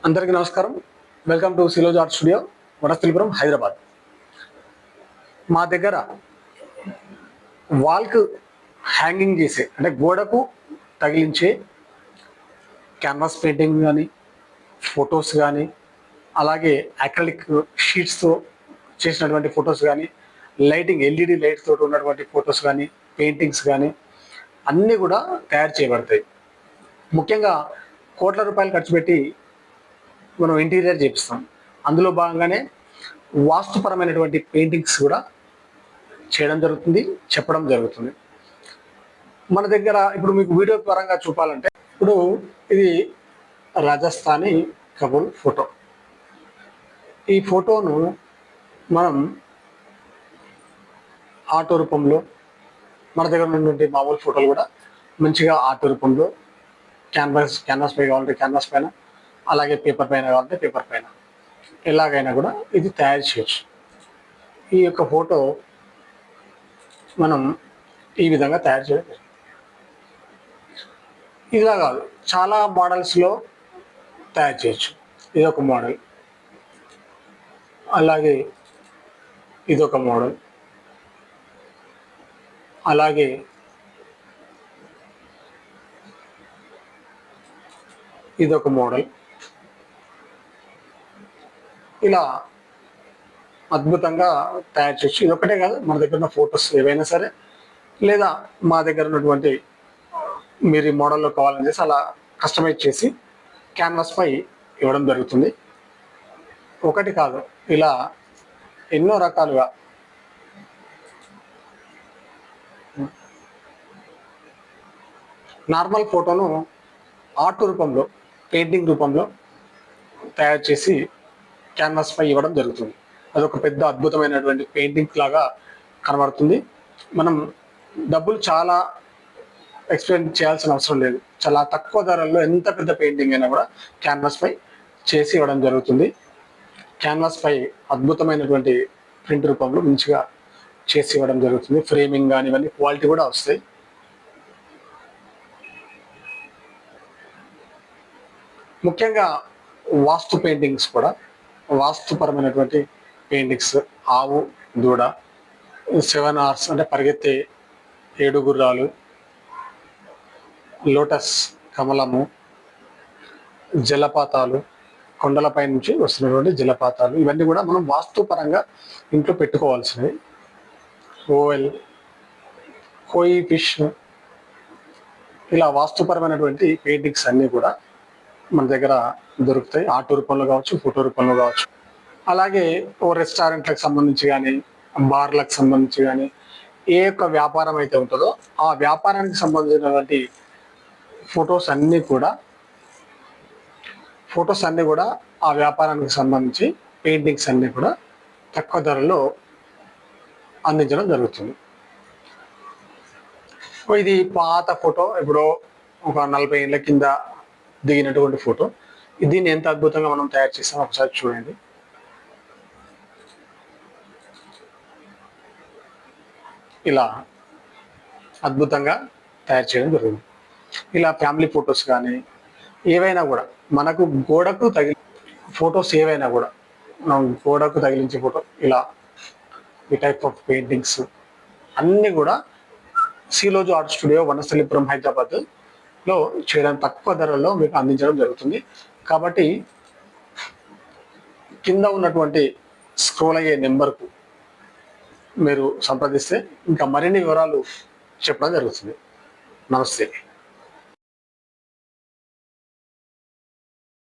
అందరికీ నమస్కారం. Welcome to సిలోజ్ ఆర్ట్ స్టూడియో, వనస్థలిపురం, హైదరాబాద్. మా దగ్గర వాల్కు హ్యాంగింగ్ చేసే అంటే గోడకు తగిలించే క్యాన్వాస్ పెయింటింగ్ కానీ, ఫొటోస్ కానీ, అలాగే అక్రిలిక్ షీట్స్తో చేసినటువంటి ఫొటోస్ కానీ, లైటింగ్ ఎల్ఈడి లైట్స్ తోటి ఉన్నటువంటి ఫొటోస్ కానీ, పెయింటింగ్స్ కానీ అన్నీ కూడా తయారు చేయబడతాయి. ముఖ్యంగా కోట్ల రూపాయలు ఖర్చు పెట్టి మనం ఇంటీరియర్ చేపిస్తాం. అందులో భాగంగానే వాస్తుపరమైనటువంటి పెయింటింగ్స్ కూడా చేయడం జరుగుతుంది, చెప్పడం జరుగుతుంది. మన దగ్గర ఇప్పుడు మీకు వీడియో పరంగా చూపాలంటే, ఇప్పుడు ఇది రాజస్థానీ కపుల్ ఫోటో. ఈ ఫోటోను మనం ఆటో రూపంలో, మన దగ్గర ఉన్నటువంటి మామూలు ఫోటోలు కూడా మంచిగా ఆటో రూపంలో క్యాన్వాస్ పై కావాలంటే క్యాన్వాస్ పైన, అలాగే పేపర్ పైన కావాలంటే పేపర్ పైన, ఎలాగైనా కూడా ఇది తయారు చేయొచ్చు. ఈ యొక్క ఫోటో మనం ఈ విధంగా తయారు చేయడం. ఇలా కాదు, చాలా మోడల్స్లో తయారు చేయొచ్చు. ఇది ఒక మోడల్, అలాగే ఇదొక మోడల్, అలాగే ఇదొక మోడల్. ఇలా అద్భుతంగా తయారు చేయొచ్చు. ఇది ఒకటే కాదు, మన దగ్గర ఉన్న ఫొటోస్ ఏవైనా సరే, లేదా మా దగ్గర ఉన్నటువంటి మీరు ఈ మోడల్లో కావాలని చేసి అలా కస్టమైజ్ చేసి క్యాన్వాస్ పై ఇవ్వడం జరుగుతుంది. ఒకటి కాదు, ఇలా ఎన్నో రకాలుగా నార్మల్ ఫోటోను ఆర్ట్ రూపంలో, పెయింటింగ్ రూపంలో తయారు చేసి క్యాన్వాస్ పై ఇవ్వడం జరుగుతుంది. అదొక పెద్ద అద్భుతమైనటువంటి పెయింటింగ్ లాగా కనబడుతుంది. మనం డబ్బులు చాలా ఎక్స్ప్లెయిన్ చేయాల్సిన అవసరం లేదు. చాలా తక్కువ ధరల్లో ఎంత పెద్ద పెయింటింగ్ అయినా కూడా క్యాన్వాస్ పై చేసి ఇవ్వడం జరుగుతుంది. క్యాన్వాస్ పై అద్భుతమైనటువంటి ప్రింట్ రూపంలో మంచిగా చేసి ఇవ్వడం జరుగుతుంది. ఫ్రేమింగ్ కానీ ఇవన్నీ క్వాలిటీ కూడా వస్తాయి. ముఖ్యంగా వాస్తు పెయింటింగ్స్ కూడా, వాస్తుపరమైనటువంటి పెయింటింగ్స్, ఆవు దూడ, 7 హార్స్ అంటే పరిగెత్తే 7 గుర్రాలు, లోటస్ కమలము, జలపాతాలు, కొండలపై నుంచి వస్తున్నటువంటి జలపాతాలు, ఇవన్నీ కూడా మనం వాస్తుపరంగా ఇంట్లో పెట్టుకోవాల్సినవి. ఓవెల్, కోయి ఫిష్, ఇలా వాస్తుపరమైనటువంటి పెయింటింగ్స్ అన్నీ కూడా మన దగ్గర దొరుకుతాయి. ఆటో రూపంలో కావచ్చు, ఫోటో రూపంలో కావచ్చు. అలాగే ఓ రెస్టారెంట్లకు సంబంధించి కానీ, బార్లకు సంబంధించి కానీ, ఏ యొక్క వ్యాపారం అయితే ఉంటుందో ఆ వ్యాపారానికి సంబంధించినటువంటి ఫొటోస్ అన్నీ కూడా ఆ వ్యాపారానికి సంబంధించి పెయింటింగ్స్ అన్నీ కూడా తక్కువ ధరలో అందించడం జరుగుతుంది. ఇది పాత ఫోటో, ఇప్పుడు ఒక 40 ఏళ్ళ కింద దిగినటువంటి ఫోటో. దీన్ని ఎంత అద్భుతంగా మనం తయారు చేస్తాం ఒకసారి చూడండి. ఇలా అద్భుతంగా తయారు చేయడం జరుగుతుంది. ఇలా ఫ్యామిలీ ఫొటోస్ కానీ ఏవైనా కూడా, మనకు గోడకు తగిలి ఫొటోస్ ఏవైనా కూడా, మనం గోడకు తగిలించే ఫోటో, ఇలా ఈ టైప్ ఆఫ్ పెయింటింగ్స్ అన్నీ కూడా సిలోజ్ ఆర్ట్ స్టూడియో, వనస్థలిపురం, హైదరాబాద్లో చేయడం తక్కువ ధరల్లో మీకు అందించడం జరుగుతుంది. కాబట్టి కింద ఉన్నటువంటి స్క్రోల్ అయ్యే నెంబర్కు మీరు సంప్రదిస్తే ఇంకా మరిన్ని వివరాలు చెప్పడం జరుగుతుంది. నమస్తే.